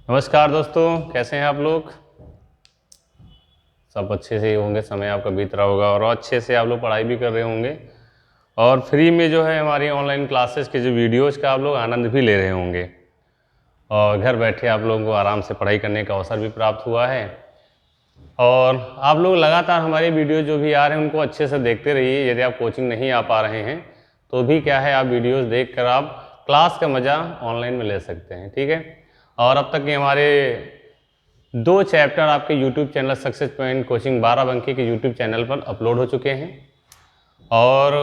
नमस्कार दोस्तों, कैसे हैं आप लोग। सब अच्छे से होंगे, समय आपका बीत रहा होगा और अच्छे से आप लोग पढ़ाई भी कर रहे होंगे और फ्री में जो है हमारी ऑनलाइन क्लासेस के जो वीडियोस का आप लोग आनंद भी ले रहे होंगे और घर बैठे आप लोगों को आराम से पढ़ाई करने का अवसर भी प्राप्त हुआ है। और आप लोग लगातार हमारी वीडियो जो भी आ रहे हैं उनको अच्छे से देखते रहिए। यदि आप कोचिंग नहीं आ पा रहे हैं तो भी क्या है, आप वीडियोस देखकर आप क्लास का मज़ा ऑनलाइन में ले सकते हैं, ठीक है। और अब तक के हमारे 2 चैप्टर आपके YouTube channel success point coaching 12 बंकी के YouTube चैनल पर अपलोड हो चुके हैं। और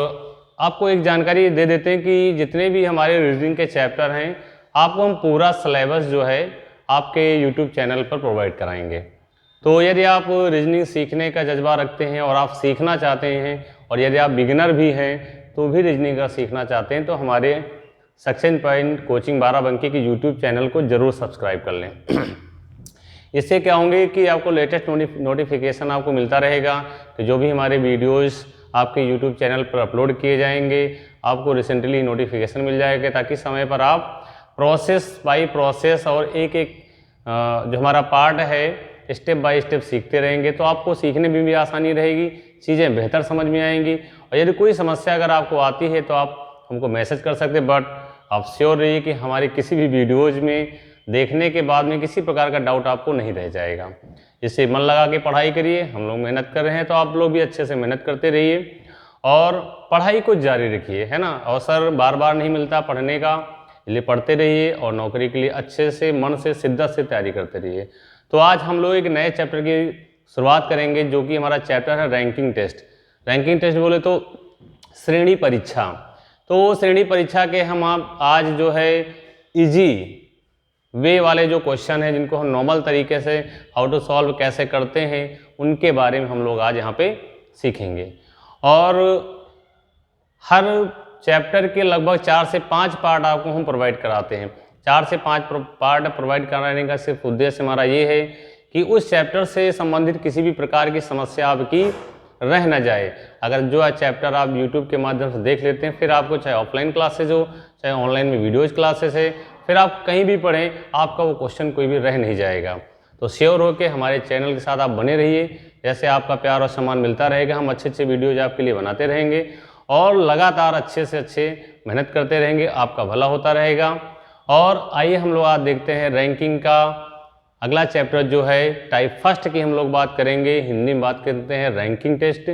आपको एक जानकारी दे देते हैं कि जितने भी हमारे रीजनिंग के चैप्टर हैं आपको हम पूरा सिलेबस जो है आपके YouTube चैनल पर प्रोवाइड कराएंगे। तो यदि आप रीजनिंग सीखने का जज्बा रखते हैं और आप सीखना चाहते हैं और यदि आप बिगिनर भी हैं तो भी रीजनिंग का सीखना चाहते हैं तो हमारे सक्सेस पॉइंट कोचिंग 12 बंकी के YouTube चैनल को ज़रूर सब्सक्राइब कर लें। इससे क्या होंगे कि आपको लेटेस्ट नोटिफिकेशन आपको मिलता रहेगा कि जो भी हमारे वीडियोस आपके YouTube चैनल पर अपलोड किए जाएंगे आपको रिसेंटली नोटिफिकेशन मिल जाएगा, ताकि समय पर आप प्रोसेस बाय प्रोसेस और एक एक जो हमारा पार्ट है स्टेप बाय स्टेप सीखते रहेंगे तो आपको सीखने में भी आसानी रहेगी, चीज़ें बेहतर समझ में आएंगी। और यदि कोई समस्या अगर आपको आती है तो आप हमको मैसेज कर सकते हैं, बट आप श्योर रहिए कि हमारे किसी भी वीडियोज़ में देखने के बाद में किसी प्रकार का डाउट आपको नहीं रह जाएगा। इससे मन लगा के पढ़ाई करिए, हम लोग मेहनत कर रहे हैं तो आप लोग भी अच्छे से मेहनत करते रहिए और पढ़ाई को जारी रखिए, है ना। अवसर बार बार नहीं मिलता पढ़ने का, इसलिए पढ़ते रहिए और नौकरी के लिए अच्छे से मन से शिद्दत से तैयारी करते रहिए। तो आज हम लोग एक नए चैप्टर की शुरुआत करेंगे जो कि हमारा चैप्टर है रैंकिंग टेस्ट। रैंकिंग टेस्ट बोले तो श्रेणी परीक्षा। तो श्रेणी परीक्षा के हम आप आज जो है इजी वे वाले जो क्वेश्चन हैं जिनको हम नॉर्मल तरीके से हाउ टू सॉल्व कैसे करते हैं उनके बारे में हम लोग आज यहाँ पे सीखेंगे। और हर चैप्टर के लगभग 4 से 5 पार्ट आपको हम प्रोवाइड कराते हैं। 4 से 5 पार्ट प्रोवाइड कराने का सिर्फ उद्देश्य हमारा ये है कि उस चैप्टर से संबंधित किसी भी प्रकार की समस्या आपकी रह न जाए। अगर जो चैप्टर आप YouTube के माध्यम से देख लेते हैं, फिर आपको चाहे ऑफलाइन क्लासेज हो चाहे ऑनलाइन में वीडियोज क्लासेस है, फिर आप कहीं भी पढ़ें आपका वो क्वेश्चन कोई भी रह नहीं जाएगा। तो श्योर हो के हमारे चैनल के साथ आप बने रहिए, जैसे आपका प्यार और सम्मान मिलता रहेगा हम अच्छे अच्छे वीडियोज आपके लिए बनाते रहेंगे और लगातार अच्छे से अच्छे मेहनत करते रहेंगे, आपका भला होता रहेगा। और आइए हम लोग आज देखते हैं रैंकिंग का अगला चैप्टर जो है टाइप फर्स्ट की हम लोग बात करेंगे। हिंदी में बात करते हैं रैंकिंग टेस्ट,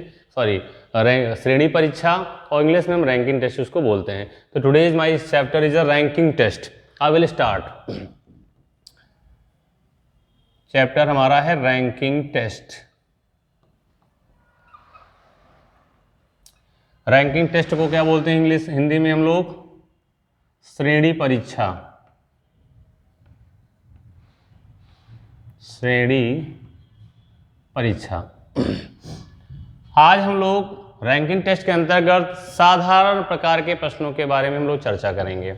श्रेणी परीक्षा, और इंग्लिश में हम रैंकिंग टेस्ट उसको बोलते हैं। तो today is my chapter is a ranking test. I will start. Chapter हमारा है रैंकिंग टेस्ट। रैंकिंग टेस्ट को क्या बोलते हैं इंग्लिश हिंदी में हम लोग? श्रेणी परीक्षा। श्रेणी परीक्षा। आज हम लोग रैंकिंग टेस्ट के अंतर्गत साधारण प्रकार के प्रश्नों के बारे में हम लोग चर्चा करेंगे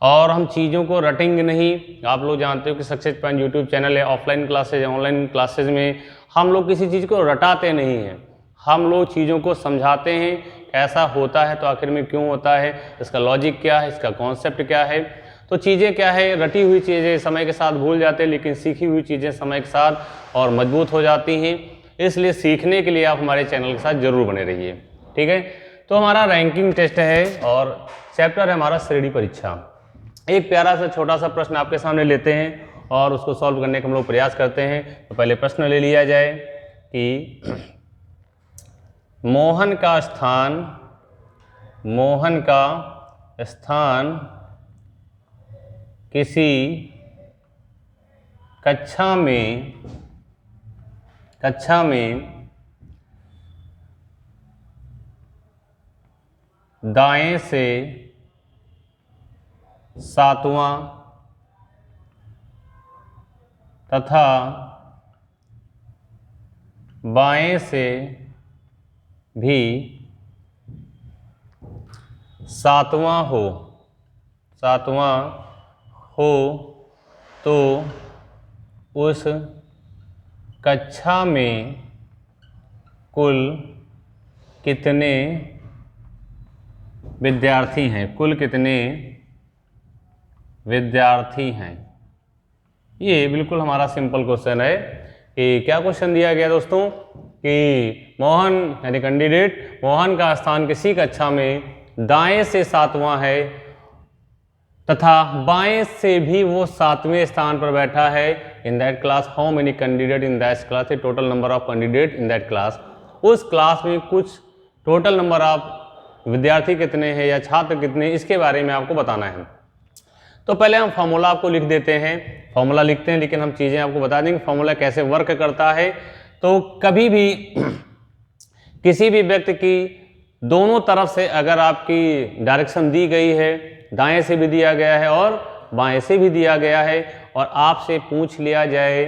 और हम चीज़ों को रटेंगे नहीं। आप लोग जानते हो कि सक्सेस पॉइंट यूट्यूब चैनल है, ऑफलाइन क्लासेज ऑनलाइन क्लासेज में हम लोग किसी चीज़ को रटाते नहीं हैं, हम लोग चीज़ों को समझाते हैं कैसा होता है तो आखिर में क्यों होता है, इसका लॉजिक क्या है, इसका कॉन्सेप्ट क्या है। तो चीज़ें क्या है, रटी हुई चीज़ें समय के साथ भूल जाते हैं लेकिन सीखी हुई चीज़ें समय के साथ और मजबूत हो जाती हैं। इसलिए सीखने के लिए आप हमारे चैनल के साथ जरूर बने रहिए, ठीक है। तो हमारा रैंकिंग टेस्ट है और चैप्टर है हमारा श्रेणी परीक्षा। एक प्यारा सा छोटा सा प्रश्न आपके सामने लेते हैं और उसको सॉल्व करने का हम लोग प्रयास करते हैं। तो पहले प्रश्न ले लिया जाए कि मोहन का स्थान किसी कक्षा में दाएं से 7वां तथा बाएं से भी 7वां हो तो उस कक्षा में कुल कितने विद्यार्थी हैं? कुल कितने विद्यार्थी हैं? ये बिल्कुल हमारा सिंपल क्वेश्चन है कि क्या क्वेश्चन दिया गया दोस्तों कि मोहन यानी कैंडिडेट मोहन का स्थान किसी कक्षा में दाएं से 7वां है तथा बाएं से भी वो 7वें स्थान पर बैठा है। इन that class how many candidate in that class, total number of candidate in that class. उस क्लास में कुछ टोटल नंबर ऑफ विद्यार्थी कितने हैं या छात्र कितने, इसके बारे में आपको बताना है। तो पहले हम फॉर्मूला आपको लिख देते हैं, फॉर्मूला लिखते हैं, लेकिन हम चीज़ें आपको बता देंगे फॉर्मूला कैसे वर्क करता है। तो कभी भी किसी भी व्यक्ति की दोनों तरफ से अगर आपकी डायरेक्शन दी गई है, दाएं से भी दिया गया है और बाएं से भी दिया गया है, और आपसे पूछ लिया जाए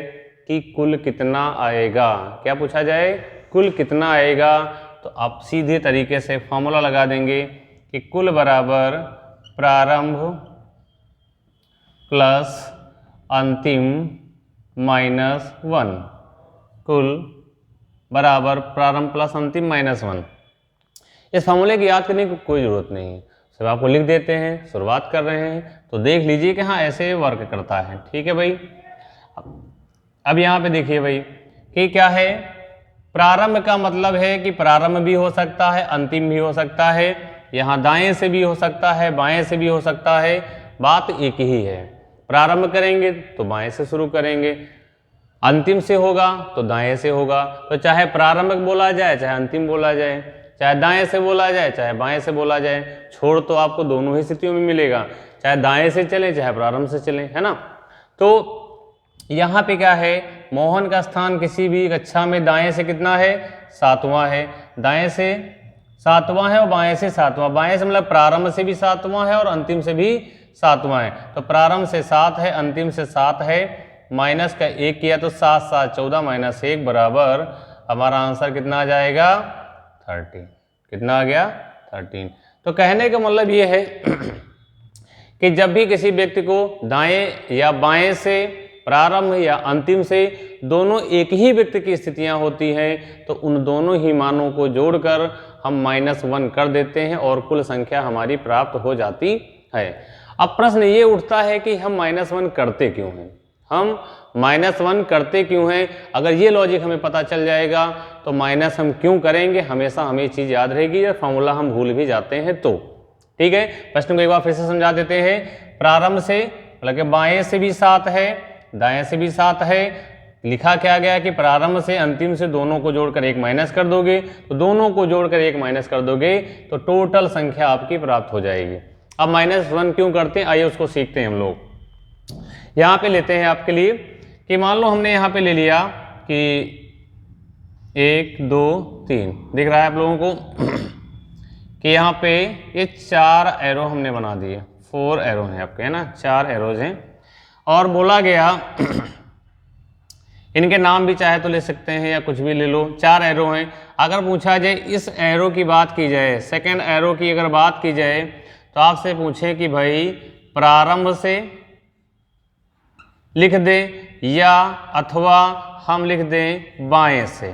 कि कुल कितना आएगा, क्या पूछा जाए, कुल कितना आएगा, तो आप सीधे तरीके से फॉर्मूला लगा देंगे कि कुल बराबर प्रारंभ प्लस अंतिम -1, कुल बराबर प्रारंभ प्लस अंतिम -1। इस फॉर्मूले की याद करने की कोई ज़रूरत नहीं है, सिर्फ आपको लिख देते हैं, शुरुआत कर रहे हैं तो देख लीजिए कि हाँ ऐसे वर्क करता है। ठीक है भाई। अब यहाँ पे देखिए भाई कि क्या है, प्रारंभ का मतलब है कि प्रारंभ भी हो सकता है, अंतिम भी हो सकता है, यहाँ दाएं से भी हो सकता है, बाएं से भी हो सकता है, बात एक ही है। प्रारंभ करेंगे तो बाएं से शुरू करेंगे, अंतिम से होगा तो दाएं से होगा। तो चाहे प्रारंभिक बोला जाए चाहे अंतिम बोला जाए, चाहे दाएं से बोला जाए चाहे बाएं से बोला जाए, छोड़ तो आपको दोनों ही स्थितियों में मिलेगा, चाहे दाएं से चले चाहे प्रारंभ से चले, है ना। तो यहाँ पे क्या है, मोहन का स्थान किसी भी कक्षा में दाएं से कितना है, 7वां है, दाएं से 7वां है और बाएं से 7वां, बाएं से मतलब प्रारंभ से भी 7वां है और अंतिम से भी 7वां है। तो प्रारंभ से 7 है, अंतिम से 7 है, माइनस का 1 किया तो 7 7 14 -1 बराबर हमारा आंसर कितना आ जाएगा, 13। कितना आ गया, 13। तो कहने का मतलब ये है कि जब भी किसी व्यक्ति को दाएं या बाएं से, प्रारंभ या अंतिम से, दोनों एक ही व्यक्ति की स्थितियां होती हैं तो उन दोनों ही मानों को जोड़कर हम -1 कर देते हैं और कुल संख्या हमारी प्राप्त हो जाती है। अब प्रश्न ये उठता है कि हम -1 करते क्यों हैं, हम -1 करते क्यों हैं। अगर ये लॉजिक हमें पता चल जाएगा तो माइनस हम क्यों करेंगे, हमेशा हमें ये चीज़ याद रहेगी, या फॉर्मूला हम भूल भी जाते हैं तो। ठीक है, प्रश्न को एक बार फिर से समझा देते हैं। प्रारंभ से मतलब कि बाएं से भी 7 है, दाएं से भी 7 है, लिखा क्या गया कि प्रारंभ से अंतिम से दोनों को जोड़कर 1 माइनस कर दोगे, तो दोनों को जोड़कर 1 माइनस कर दोगे तो टोटल संख्या आपकी प्राप्त हो जाएगी। अब -1 क्यों करते हैं, आइए उसको सीखते हैं हम लोग। यहाँ पे लेते हैं आपके लिए कि मान लो हमने यहाँ पे ले लिया कि 1 2 3, दिख रहा है आप लोगों को कि यहाँ पे ये 4 एरो हमने बना दिए, 4 एरो हैं आपके, है ना, 4 एरोज हैं, और बोला गया इनके नाम भी चाहे तो ले सकते हैं या कुछ भी ले लो, 4 एरो हैं। अगर पूछा जाए इस एरो की बात की जाए, सेकंड एरो की अगर बात की जाए तो आपसे पूछें कि भाई प्रारंभ से लिख दें या अथवा हम लिख दें बाएं से,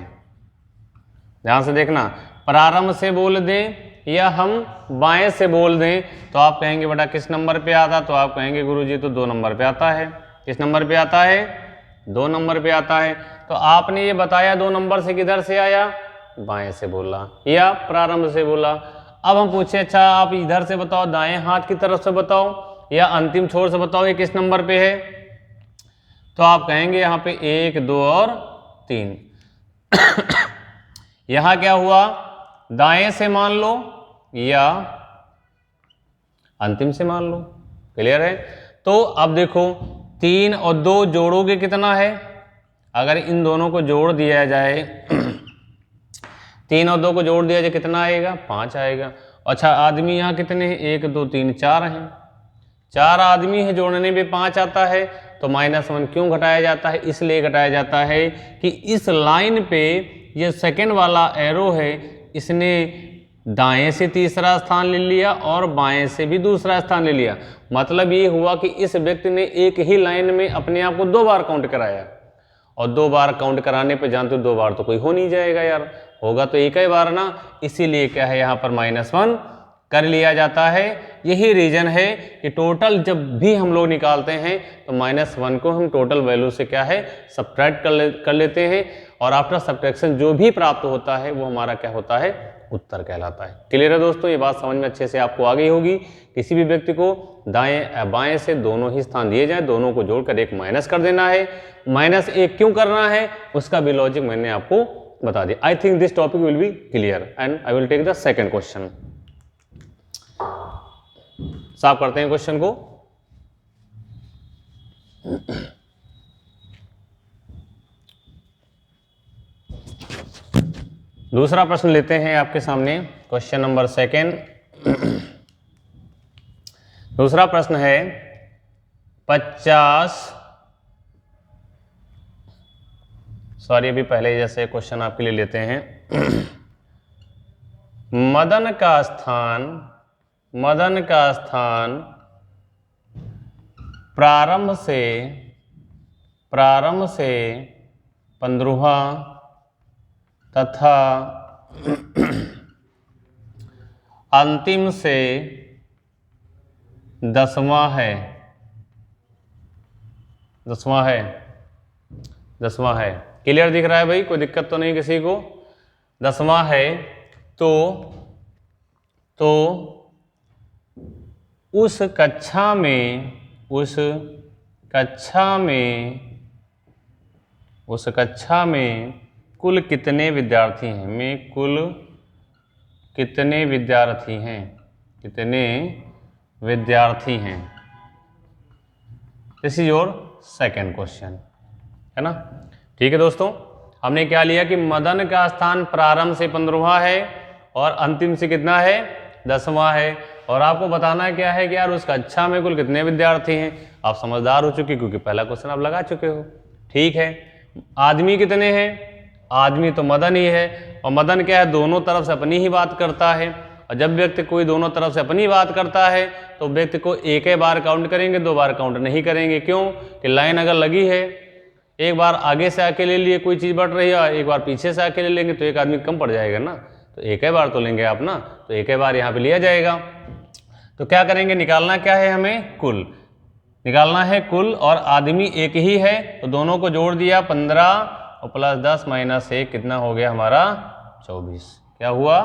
ध्यान से देखना, प्रारंभ से बोल दें या हम बाएं से बोल दें, तो आप कहेंगे बेटा किस नंबर पे आता, तो आप कहेंगे गुरुजी तो 2 नंबर पे आता है। किस नंबर पे आता है, 2 नंबर पे आता है। तो आपने ये बताया 2 नंबर से किधर से आया, बाएं से बोला या प्रारंभ से बोला। अब हम पूछे अच्छा आप इधर से बताओ, दाएं हाथ की तरफ से बताओ या अंतिम छोर से बताओ ये किस नंबर पे है, तो आप कहेंगे यहाँ पे 1 2 और 3। यहाँ क्या हुआ, दाएं से मान लो या अंतिम से मान लो, क्लियर है। तो अब देखो 3 और 2 जोड़ोगे कितना है, अगर इन दोनों को जोड़ दिया जाए 3 और 2 को जोड़ दिया जाए कितना आएगा, 5 आएगा। अच्छा आदमी यहाँ कितने हैं, 1 2 3 4 हैं, 4 आदमी हैं, जोड़ने में 5 आता है। तो -1 क्यों घटाया जाता है, इसलिए घटाया जाता है कि इस लाइन पे ये सेकंड वाला एरो है, इसने दाएं से तीसरा स्थान ले लिया और बाएं से भी दूसरा स्थान ले लिया। मतलब ये हुआ कि इस व्यक्ति ने एक ही लाइन में अपने आप को 2 बार काउंट कराया, और 2 बार काउंट कराने पे जानते हो 2 बार तो कोई हो नहीं जाएगा यार, होगा तो एक ही बार ना, इसीलिए क्या है यहाँ पर -1 कर लिया जाता है। यही रीज़न है कि टोटल जब भी हम लोग निकालते हैं तो -1 को हम टोटल वैल्यू से क्या है सब्ट्रैक्ट कर लेते हैं, और आफ्टर सब्ट्रैक्शन जो भी प्राप्त होता है वो हमारा क्या होता है उत्तर कहलाता है। क्लियर है दोस्तों, ये बात समझ में अच्छे से आपको आ गई होगी। किसी भी व्यक्ति को दाएं बाएं से दोनों ही स्थान दिए जाए, दोनों को जोड़कर एक माइनस कर देना है। -1 क्यों करना है उसका भी लॉजिक मैंने आपको बता दिया। I think this topic will be clear and I will take the second question. साफ करते हैं क्वेश्चन को। दूसरा प्रश्न लेते हैं आपके सामने, क्वेश्चन नंबर 2। दूसरा प्रश्न है अभी पहले जैसे क्वेश्चन आपके लिए लेते हैं। मदन का स्थान प्रारंभ से 15वां तथा अंतिम से 10वां है। 10वां है। क्लियर दिख रहा है भाई, कोई दिक्कत तो नहीं किसी को? 10वां है तो उस कक्षा में कुल कितने विद्यार्थी हैं? कुल कितने विद्यार्थी हैं? This is your second question, है ना। ठीक है दोस्तों, हमने क्या लिया कि मदन का स्थान प्रारंभ से 15वां है और अंतिम से कितना है 10वां है, और आपको बताना है क्या है कि यार उस कक्षा में कुल कितने विद्यार्थी हैं। आप समझदार हो चुके क्योंकि पहला क्वेश्चन आप लगा चुके हो। ठीक है, आदमी कितने हैं? आदमी तो मदन ही है, और मदन क्या है दोनों तरफ से अपनी ही बात करता है, और जब व्यक्ति कोई दोनों तरफ से अपनी बात करता है तो व्यक्ति को एक ही बार काउंट करेंगे, 2 बार काउंट नहीं करेंगे। क्यों कि लाइन अगर लगी है, एक बार आगे से आके ले लिए कोई चीज़ बढ़ रही है, एक बार पीछे से आके ले लेंगे तो एक आदमी कम पड़ जाएगा ना, तो एक ही बार तो लेंगे आप ना, तो एक ही बार यहाँ पे लिया जाएगा। तो क्या करेंगे, निकालना क्या है हमें? कुल निकालना है कुल, और आदमी एक ही है तो दोनों को जोड़ दिया 15 और +10 -1 कितना हो गया हमारा 24। क्या हुआ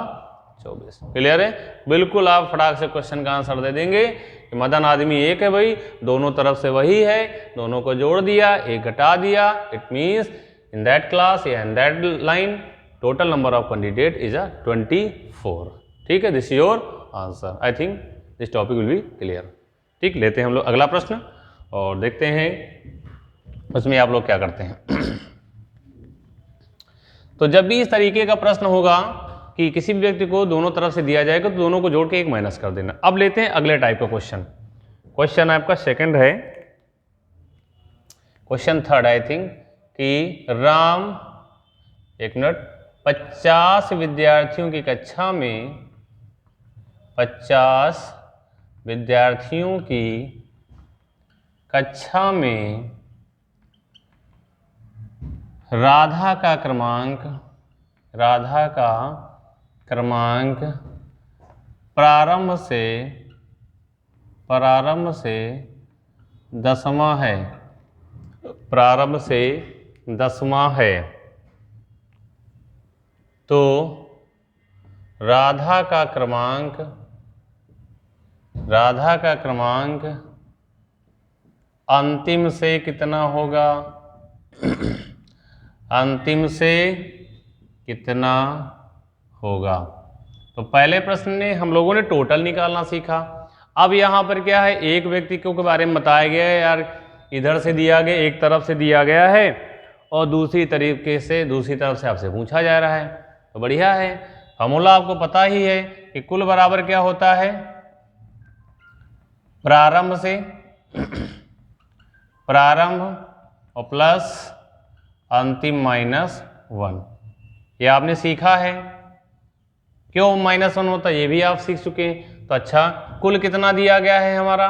24। क्लियर है? बिल्कुल आप फटाक से क्वेश्चन का आंसर दे देंगे कि मदन आदमी एक है भाई, दोनों तरफ से वही है, दोनों को जोड़ दिया, एक घटा दिया। It means in that class या in that line total number of candidate is 24। ठीक है, this is your answer. I think this topic will be clear. ठीक, लेते हैं हम लोग अगला प्रश्न और देखते हैं उसमें आप लोग क्या करते हैं। तो जब भी इस तरीके का प्रश्न होगा कि किसी भी व्यक्ति को दोनों तरफ से दिया जाएगा तो दोनों को जोड़ के एक माइनस कर देना। अब लेते हैं अगले टाइप का क्वेश्चन। क्वेश्चन आपका सेकंड है, क्वेश्चन थर्ड आई थिंक, कि राम 50 विद्यार्थियों की कक्षा में 50 विद्यार्थियों की कक्षा में राधा का क्रमांक प्रारंभ से 10वां है। प्रारंभ से 10वां है तो राधा का क्रमांक अंतिम से कितना होगा? अंतिम से कितना होगा? तो पहले प्रश्न में हम लोगों ने टोटल निकालना सीखा। अब यहाँ पर क्या है, एक व्यक्ति के बारे में बताया गया है, यार इधर से दिया गया, एक तरफ से दिया गया है और दूसरी तरफ से आपसे पूछा जा रहा है। तो बढ़िया है, फॉर्मूला आपको पता ही है कि कुल बराबर क्या होता है? प्रारंभ और प्लस अंतिम -1। ये आपने सीखा है। क्यों -1 होता है ये भी आप सीख चुके हैं। तो अच्छा, कुल कितना दिया गया है हमारा?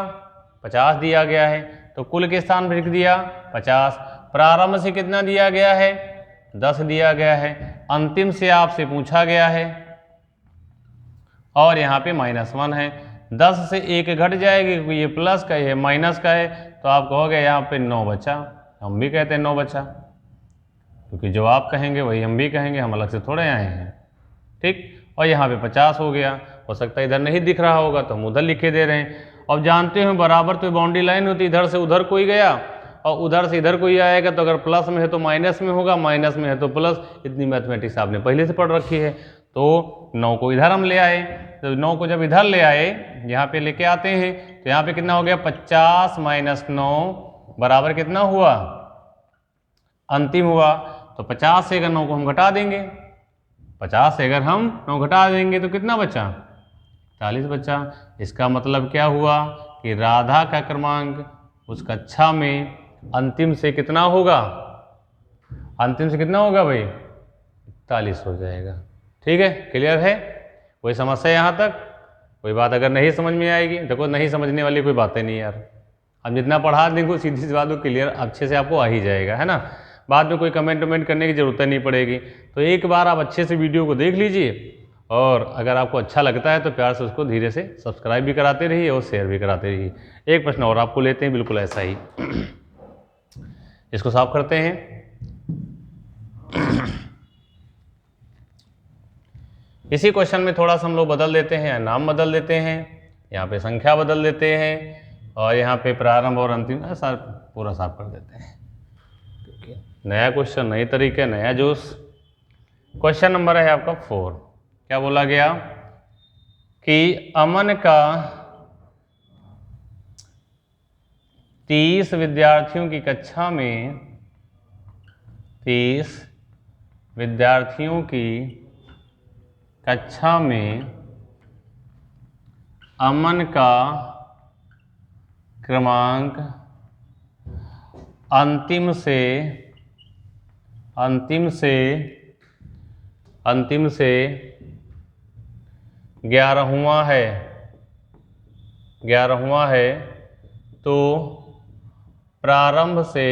50 दिया गया है, तो कुल के स्थान पर लिख दिया 50। प्रारंभ से कितना दिया गया है? 10 दिया गया है। अंतिम से आपसे पूछा गया है, और यहाँ पे -1 है। 10 से 1 घट जाएगी क्योंकि ये प्लस का है माइनस का है, तो आप कहोगे यहाँ पे 9 बचा। हम भी कहते हैं 9 बचा, क्योंकि जो आप कहेंगे वही हम भी कहेंगे, हम अलग से थोड़े आए हैं। ठीक, और यहाँ पे 50 हो गया। हो सकता है इधर नहीं दिख रहा होगा तो हम उधर लिखे दे रहे हैं। अब जानते हो बराबर तो बाउंड्री लाइन होती है, इधर से उधर कोई गया और उधर से इधर कोई आएगा, तो अगर प्लस में है तो माइनस में होगा, माइनस में है तो प्लस। इतनी मैथमेटिक्स आपने पहले से पढ़ रखी है। तो 9 को इधर हम ले आए, तो 9 को जब इधर ले आए, यहाँ पे लेके आते हैं, तो यहाँ पे कितना हो गया 50 - 9 बराबर कितना हुआ, अंतिम हुआ। तो 50 से अगर 9 को हम घटा देंगे, 50 से अगर हम 9 घटा देंगे तो कितना बचा, 40 बचा। इसका मतलब क्या हुआ कि राधा का क्रमांक उस कक्षा में अंतिम से कितना होगा, अंतिम से कितना होगा भाई, 41 हो जाएगा। ठीक है, क्लियर है? कोई समस्या यहाँ तक? कोई बात अगर नहीं समझ में आएगी, देखो नहीं समझने वाली कोई बातें नहीं यार, हम जितना पढ़ा देंगे सीधी सी बात, वो क्लियर अच्छे से आपको आ ही जाएगा, है ना। बाद में कोई कमेंट वमेंट करने की ज़रूरत नहीं पड़ेगी। तो एक बार आप अच्छे से वीडियो को देख लीजिए, और अगर आपको अच्छा लगता है तो प्यार से उसको धीरे से सब्सक्राइब भी कराते रहिए और शेयर भी कराते रहिए। एक प्रश्न और आपको लेते हैं, बिल्कुल ऐसा ही। इसको साफ करते हैं। इसी क्वेश्चन में थोड़ा सा हम लोग बदल देते हैं, नाम बदल देते हैं, यहाँ पे संख्या बदल देते हैं, और यहाँ पे प्रारंभ और अंतिम ऐसा पूरा साफ कर देते हैं। नया क्वेश्चन, नए तरीके, नया जोश। क्वेश्चन नंबर है आपका 4। क्या बोला गया कि अमन का 30 विद्यार्थियों की कक्षा में 30 विद्यार्थियों की कक्षा में अमन का क्रमांक अंतिम से 11वां है, 11वां है, तो प्रारंभ से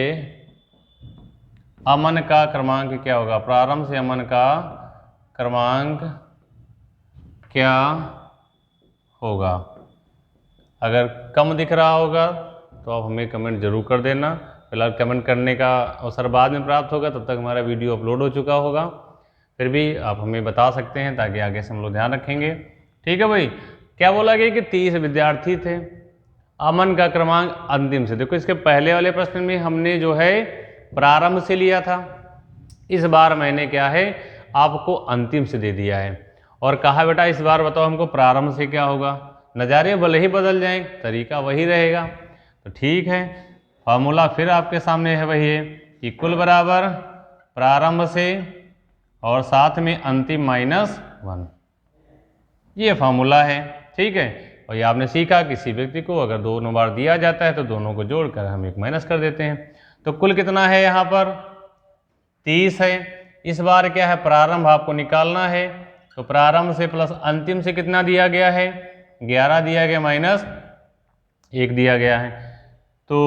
अमन का क्रमांक क्या होगा, प्रारंभ से अमन का क्रमांक क्या होगा। अगर कम दिख रहा होगा तो आप हमें कमेंट जरूर कर देना। फिलहाल कमेंट करने का अवसर बाद में प्राप्त होगा, तब तक हमारा वीडियो अपलोड हो चुका होगा। फिर भी आप हमें बता सकते हैं ताकि आगे से हम लोग ध्यान रखेंगे। ठीक है भाई, क्या बोला गया कि 30 विद्यार्थी थे, अमन का क्रमांक अंतिम से। देखो इसके पहले वाले प्रश्न में हमने जो है प्रारंभ से लिया था, इस बार मैंने क्या है आपको अंतिम से दे दिया है, और कहा बेटा इस बार बताओ हमको प्रारंभ से क्या होगा। नज़ारे भले ही बदल जाएं, तरीका वही रहेगा। तो ठीक है, फार्मूला फिर आपके सामने है वही है कि कुल बराबर प्रारंभ से और साथ में अंतिम -1, ये फार्मूला है। ठीक है, और ये आपने सीखा किसी व्यक्ति को अगर दोनों बार दिया जाता है तो दोनों को जोड़कर हम एक माइनस कर देते हैं। तो कुल कितना है यहाँ पर 30 है। इस बार क्या है प्रारंभ आपको निकालना है, तो प्रारंभ से प्लस अंतिम से कितना दिया गया है 11 दिया गया, -1 दिया गया है। तो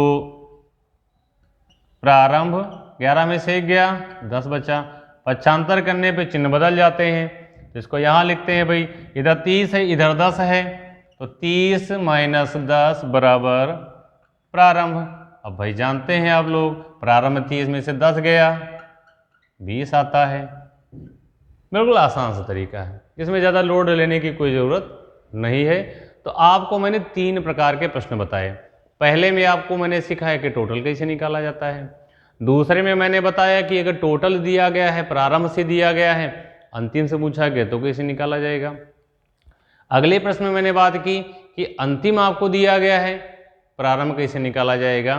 प्रारंभ 11 में से 1 गया, 10 बचा। पक्षांतर करने पे चिन्ह बदल जाते हैं, तो इसको यहाँ लिखते हैं भाई, इधर 30 है इधर 10 है, तो 30 - 10 बराबर प्रारंभ। अब भाई जानते हैं आप लोग प्रारंभ 30 में से 10 गया 20 आता है। बिल्कुल आसान सा तरीका है, इसमें ज़्यादा लोड लेने की कोई ज़रूरत नहीं है। तो आपको मैंने 3 प्रकार के प्रश्न बताए। पहले में आपको मैंने सिखाया कि टोटल कैसे निकाला जाता है। दूसरे में मैंने बताया कि अगर टोटल दिया गया है, प्रारंभ से दिया गया है, अंतिम से पूछा गया तो कैसे निकाला जाएगा। अगले प्रश्न में मैंने बात की कि अंतिम आपको दिया गया है, प्रारंभ कैसे निकाला जाएगा।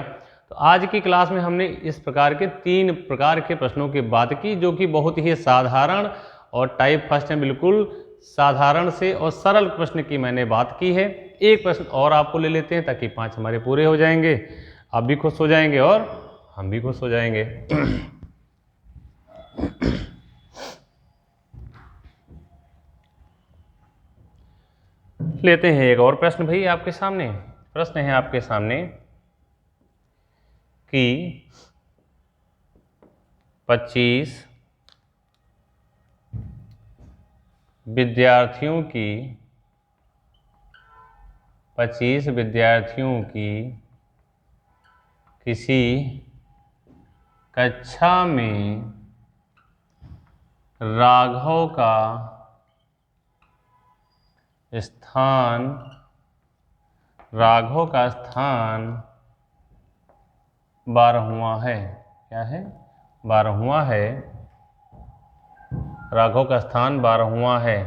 तो आज की क्लास में हमने इस प्रकार के 3 प्रकार के प्रश्नों की बात की, जो कि बहुत ही साधारण और टाइप फर्स्ट में बिल्कुल साधारण से और सरल प्रश्न की मैंने बात की है। एक प्रश्न और आपको ले लेते हैं ताकि 5 हमारे पूरे हो जाएंगे, आप भी खुश हो जाएंगे और हम भी खुश हो जाएंगे। लेते हैं एक और प्रश्न भाई आपके सामने। प्रश्न है आपके सामने कि 25 विद्यार्थियों की 25 विद्यार्थियों की किसी कक्षा में राघव का स्थान 12वां है। क्या है? 12वां है। राघव का स्थान 12वां है।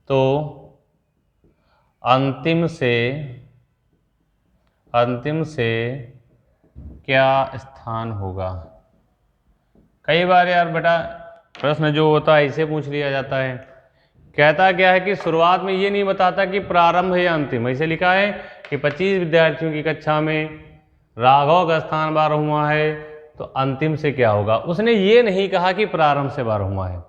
तो अंतिम से क्या स्थान होगा? कई बार यार बेटा प्रश्न जो होता है इसे पूछ लिया जाता है। कहता क्या है कि शुरुआत में ये नहीं बताता कि प्रारंभ है या अंतिम। ऐसे लिखा है कि 25 विद्यार्थियों की कक्षा में राघव का स्थान 12वां है, तो अंतिम से क्या होगा। उसने ये नहीं कहा कि प्रारंभ से 12वां है।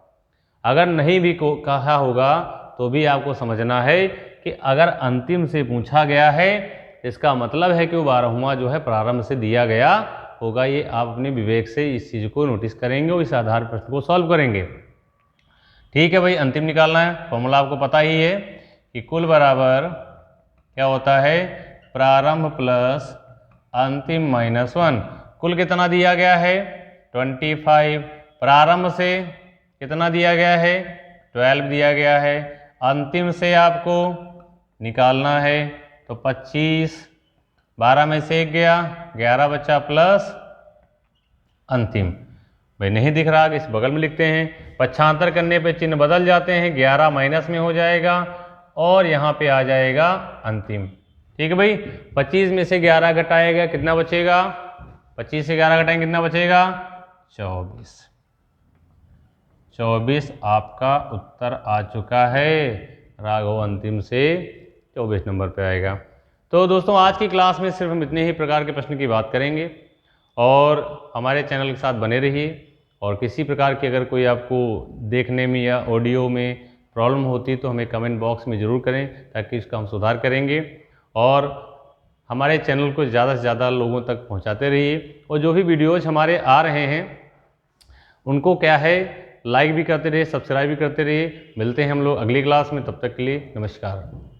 अगर नहीं भी कहा होगा तो भी आपको समझना है कि अगर अंतिम से पूछा गया है इसका मतलब है कि वो 12वां जो है प्रारंभ से दिया गया होगा। ये आप अपने विवेक से इस चीज़ को नोटिस करेंगे और इस आधार प्रश्न को सॉल्व करेंगे। ठीक है भाई, अंतिम निकालना है। फॉर्मूला आपको पता ही है कि कुल बराबर क्या होता है, प्रारंभ प्लस अंतिम -1। कुल कितना दिया गया है? 25। प्रारंभ से कितना दिया गया है? 12 दिया गया है। अंतिम से आपको निकालना है तो 25, 12 में से 1 गया, 11 बचा प्लस अंतिम। भाई नहीं दिख रहा कि इस बगल में लिखते हैं। पक्षांतर करने पे चिन्ह बदल जाते हैं, 11 माइनस में हो जाएगा और यहाँ पे आ जाएगा अंतिम। ठीक है भाई, 25 में से 11 घटाएगा कितना बचेगा? 25 से 11 घटाएंगे कितना बचेगा? 24 आपका उत्तर आ चुका है। राघव अंतिम से 24 नंबर पे आएगा। तो दोस्तों आज की क्लास में सिर्फ हम इतने ही प्रकार के प्रश्न की बात करेंगे और हमारे चैनल के साथ बने रहिए। और किसी प्रकार की अगर कोई आपको देखने में या ऑडियो में प्रॉब्लम होती तो हमें कमेंट बॉक्स में ज़रूर करें ताकि इसका हम सुधार करेंगे। और हमारे चैनल को ज़्यादा से ज़्यादा लोगों तक पहुंचाते रहिए और जो भी वीडियोज़ हमारे आ रहे हैं उनको क्या है लाइक भी करते रहिए, सब्सक्राइब भी करते रहिए। मिलते हैं हम लोग अगली क्लास में, तब तक के लिए नमस्कार।